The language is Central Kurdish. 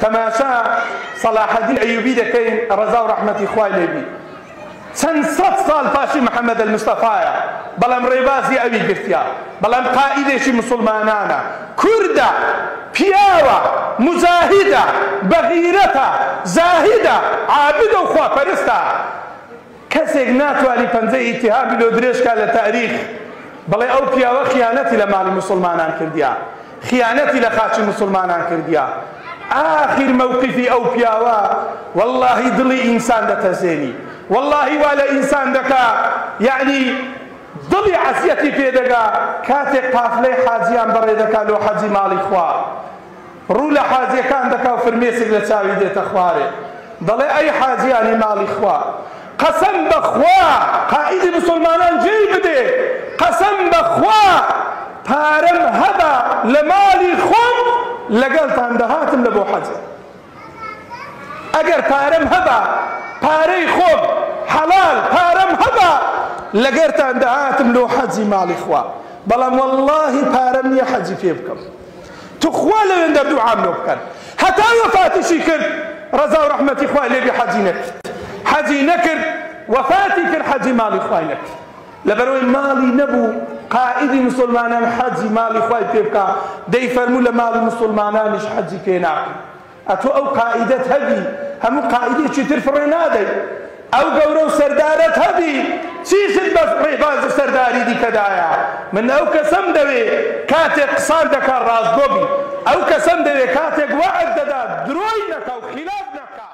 تەماشا سەلاحەدین ئەیوبی دەکەین ڕەزا و ڕەحمەتی خوای لێبی چەند سەد ساڵ پاشی محەممەد المستەفایە بەڵام ڕێبازی ئەوی گرتیا بەڵام قائیدێکی مسلمانانە کوردە پیاوە مجاهیدە بەغیرەتە زاهیدە عابدە و خواپەرستە کەسێک ناتوانی پەنجەی ئیتیهامی لۆ درێژکا لە تاریخ بەڵێ ئەو پیاوە خیانەتی لە ماڵی مسلمانان کردیا خیانەتی لە خاچی مسلمانان کردیا آخر موقفی ئەو پیاوە واللهی دڵی ئینسان دەتەزێنی واللهی وا لە ئینسان دەکا یعنی دڵی عەسیەتی پێدەگا کاتێک قافلەی حاجیان بەڕێ دەکا لۆ حەجی ماڵی خوا ڕوو لە حاجیەکان دەکا و فرمێسێک لە چاوی دێتە خوارێ دەڵێ ئەی حاجیانی ماڵی خوا قەسەم بەخوا قائیدی مسلمانان جێی بدێ قەسەم بەخوا پارەم هەبە لە ماڵی خۆم لەگەڵتان دەهاتم لە بۆ حەجە ئەگەر پارەم هەبە پارەی خۆم حەلال پارەم هەبە لەگەرتان دەهاتم لۆ حەجی ماڵی خوا بەڵام واللهی پارەم نییە حەجی پێ بکەم توخوا لەوێن دەردوعام لۆ بکەن هەتا وەفاتیشی کرد ڕەزا و ڕەحمەتی خوای لێبی حەجی نەکرد حەجی نەکرد وەفاتی کرد حەجی ماڵی خوای نەکرد لەبەرەوەی ماڵی نەبوو قائیدی مسلمانان حەجی ماڵی خوای پێ بکە دەیفەرموو لە ماڵی مسلمانانیش حەجی پێ ناکەن ئەتۆ ئەو قائیدەت هەبی هەموو قائیدێکی تر فڕێ نادەی ئەو گەورە و سەردارەت هەبی چیشت بە ڕێباز و سەرداری دیکەدایە من ئەو کەسەم دەوێ کاتێک قسان دەکات ڕاستگۆ بی ئەو کەسەم دەوێ کاتێک وعد دەدات درۆی نەکا و خلاف نەکا